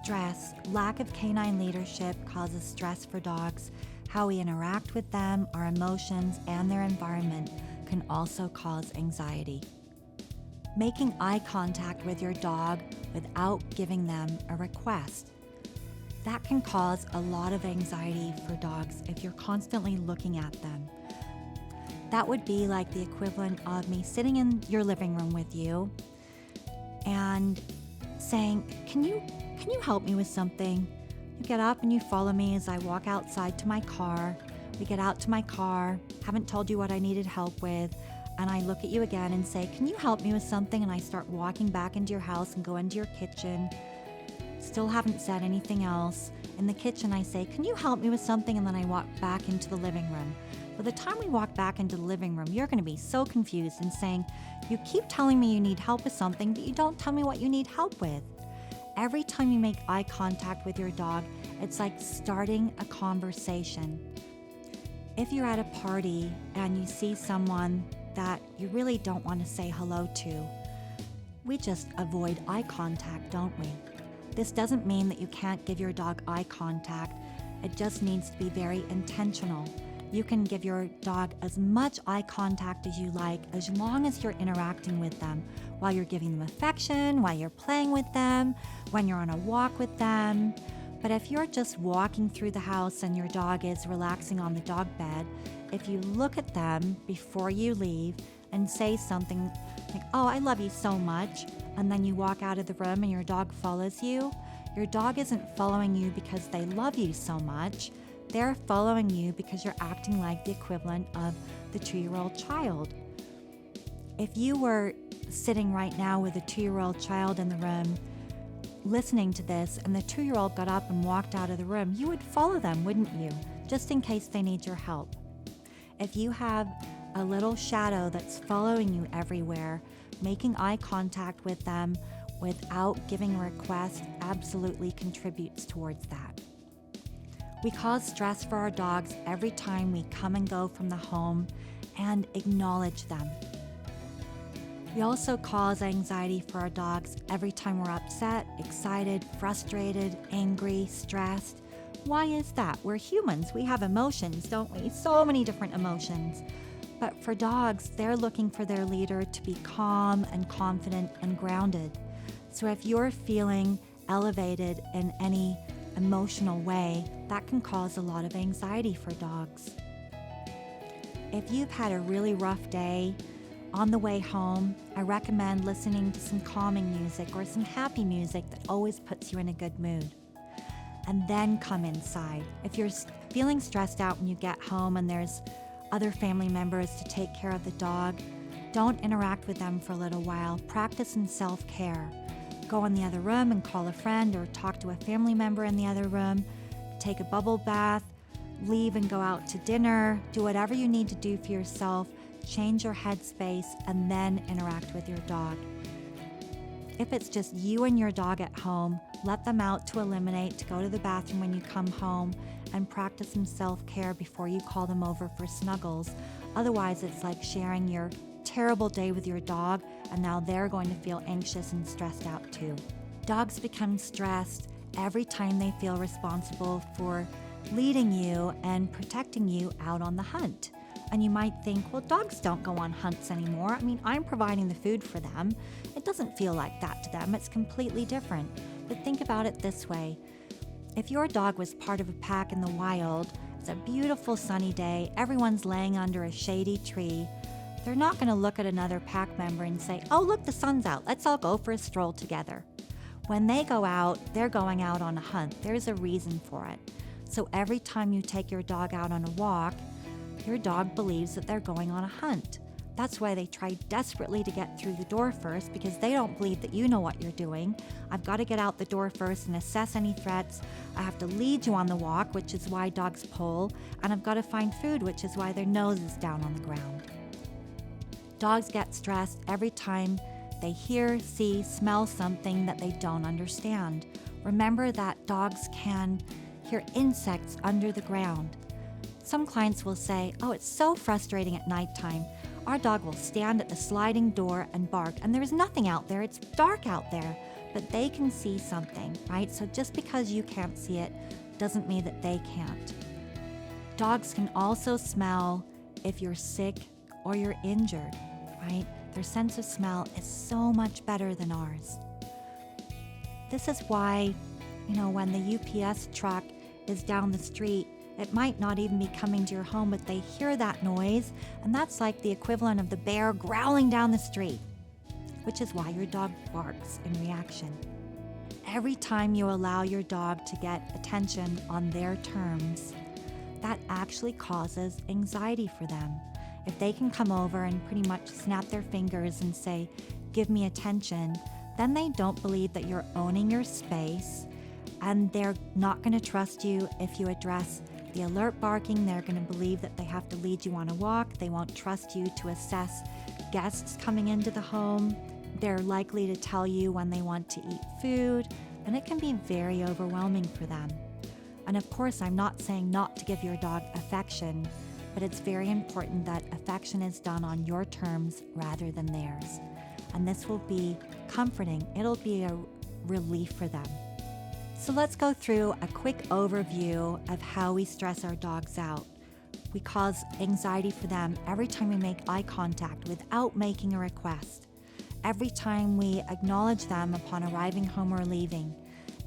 stress, lack of canine leadership causes stress for dogs. How we interact with them, our emotions, and their environment can also cause anxiety. Making eye contact with your dog without giving them a request. That can cause a lot of anxiety for dogs if you're constantly looking at them. That would be like the equivalent of me sitting in your living room with you and saying, can you help me with something? You get up and you follow me as I walk outside to my car. We get out to my car, haven't told you what I needed help with, and I look at you again and say, can you help me with something? And I start walking back into your house and go into your kitchen. Still haven't said anything else. In the kitchen, I say, can you help me with something? And then I walk back into the living room. By the time we walk back into the living room, you're going to be so confused and saying, you keep telling me you need help with something, but you don't tell me what you need help with. Every time you make eye contact with your dog, it's like starting a conversation. If you're at a party and you see someone that you really don't want to say hello to, we just avoid eye contact, don't we? This doesn't mean that you can't give your dog eye contact. It just needs to be very intentional. You can give your dog as much eye contact as you like, as long as you're interacting with them, while you're giving them affection, while you're playing with them, when you're on a walk with them. But if you're just walking through the house and your dog is relaxing on the dog bed, if you look at them before you leave and say something like, oh, I love you so much, and then you walk out of the room and your dog follows you, your dog isn't following you because they love you so much. They're following you because you're acting like the equivalent of the 2-year-old child. If you were sitting right now with a 2-year-old child in the room, listening to this, and the 2-year-old got up and walked out of the room, you would follow them, wouldn't you? Just in case they need your help. If you have a little shadow that's following you everywhere, making eye contact with them without giving a request absolutely contributes towards that. We cause stress for our dogs every time we come and go from the home and acknowledge them. We also cause anxiety for our dogs every time we're upset, excited, frustrated, angry, stressed. Why is that? We're humans. We have emotions, don't we? So many different emotions. But for dogs, they're looking for their leader to be calm and confident and grounded. So if you're feeling elevated in any emotional way, that can cause a lot of anxiety for dogs. If you've had a really rough day, on the way home, I recommend listening to some calming music or some happy music that always puts you in a good mood. And then come inside. If you're feeling stressed out when you get home and there's other family members to take care of the dog, don't interact with them for a little while. Practice some self-care. Go in the other room and call a friend or talk to a family member in the other room. Take a bubble bath, leave and go out to dinner. Do whatever you need to do for yourself. Change your headspace and then interact with your dog. If it's just you and your dog at home, let them out to eliminate, to go to the bathroom when you come home, and practice some self-care before you call them over for snuggles. Otherwise, it's like sharing your terrible day with your dog, and now they're going to feel anxious and stressed out too. Dogs become stressed every time they feel responsible for leading you and protecting you out on the hunt. And you might think, well, dogs don't go on hunts anymore. I mean, I'm providing the food for them. It doesn't feel like that to them. It's completely different. But think about it this way. If your dog was part of a pack in the wild, it's a beautiful sunny day, everyone's laying under a shady tree, they're not going to look at another pack member and say, oh, look, the sun's out. Let's all go for a stroll together. When they go out, they're going out on a hunt. There's a reason for it. So every time you take your dog out on a walk, your dog believes that they're going on a hunt. That's why they try desperately to get through the door first, because they don't believe that you know what you're doing. I've got to get out the door first and assess any threats. I have to lead you on the walk, which is why dogs pull. And I've got to find food, which is why their nose is down on the ground. Dogs get stressed every time they hear, see, smell something that they don't understand. Remember that dogs can hear insects under the ground. Some clients will say, oh, it's so frustrating at nighttime. Our dog will stand at the sliding door and bark, and there's nothing out there. It's dark out there. but they can see something, right? So just because you can't see it doesn't mean that they can't. Dogs can also smell if you're sick or you're injured, right? Their sense of smell is so much better than ours. This is why, when the UPS truck is down the street, it might not even be coming to your home, but they hear that noise, and that's like the equivalent of the bear growling down the street, which is why your dog barks in reaction. Every time you allow your dog to get attention on their terms, that actually causes anxiety for them. If they can come over and pretty much snap their fingers and say, "Give me attention," then they don't believe that you're owning your space, and they're not going to trust you if you address the alert barking. They're going to believe that they have to lead you on a walk. They won't trust you to assess guests coming into the home. They're likely to tell you when they want to eat food, and it can be very overwhelming for them. And of course, I'm not saying not to give your dog affection, but it's very important that affection is done on your terms rather than theirs. And this will be comforting. It'll be a relief for them. So let's go through a quick overview of how we stress our dogs out. We cause anxiety for them every time we make eye contact without making a request, every time we acknowledge them upon arriving home or leaving,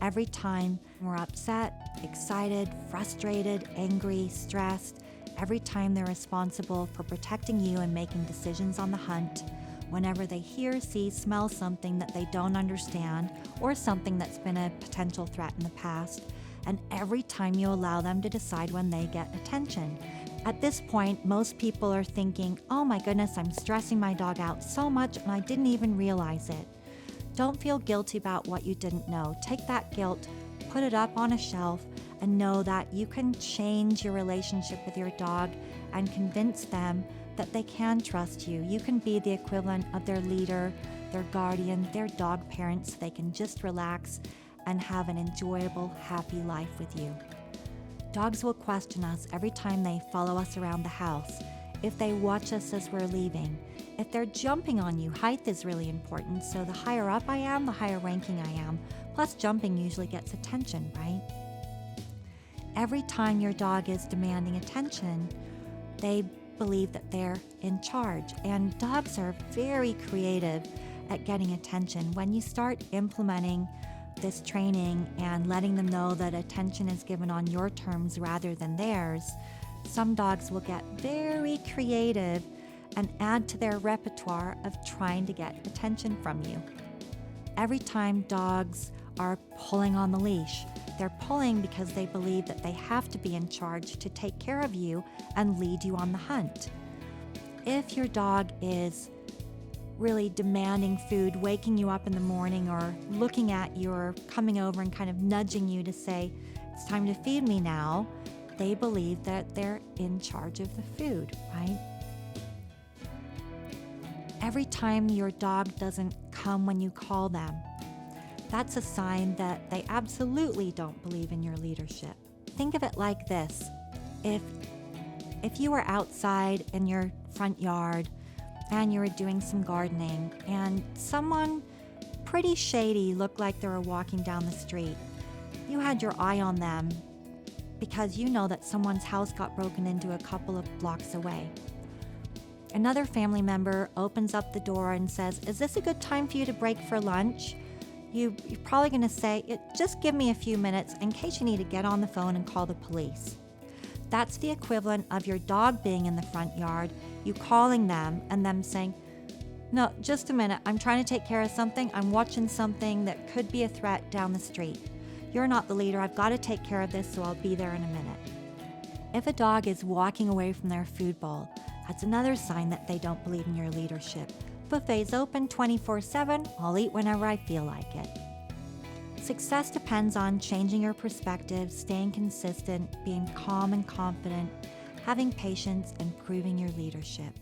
every time we're upset, excited, frustrated, angry, stressed, every time they're responsible for protecting you and making decisions on the hunt, whenever they hear, see, smell something that they don't understand or something that's been a potential threat in the past, and every time you allow them to decide when they get attention. At this point, most people are thinking, "Oh my goodness, I'm stressing my dog out so much and I didn't even realize it." Don't feel guilty about what you didn't know. Take that guilt, put it up on a shelf, and know that you can change your relationship with your dog and convince them that they can trust you. You can be the equivalent of their leader, their guardian, their dog parent, so they can just relax and have an enjoyable, happy life with you. Dogs will question us every time they follow us around the house, if they watch us as we're leaving, if they're jumping on you. Height is really important, so the higher up I am, the higher ranking I am. Plus, jumping usually gets attention, right? Every time your dog is demanding attention, they believe that they're in charge, and dogs are very creative at getting attention. When you start implementing this training and letting them know that attention is given on your terms rather than theirs, some dogs will get very creative and add to their repertoire of trying to get attention from you. Every time dogs are pulling on the leash, they're pulling because they believe that they have to be in charge to take care of you and lead you on the hunt. If your dog is really demanding food, waking you up in the morning or looking at you or coming over and kind of nudging you to say, "It's time to feed me now," they believe that they're in charge of the food, right? Every time your dog doesn't come when you call them, that's a sign that they absolutely don't believe in your leadership. Think of it like this. If you were outside in your front yard and you were doing some gardening and someone pretty shady looked like they were walking down the street, you had your eye on them because you know that someone's house got broken into a couple of blocks away. Another family member opens up the door and says, "Is this a good time for you to break for lunch?" You're probably going to say, "Just give me a few minutes in case you need to get on the phone and call the police." That's the equivalent of your dog being in the front yard, you calling them and them saying, "No, just a minute, I'm trying to take care of something. I'm watching something that could be a threat down the street. You're not the leader. I've got to take care of this, so I'll be there in a minute." If a dog is walking away from their food bowl, that's another sign that they don't believe in your leadership. Buffet's open 24/7. I'll eat whenever I feel like it. Success depends on changing your perspective, staying consistent, being calm and confident, having patience, and proving your leadership.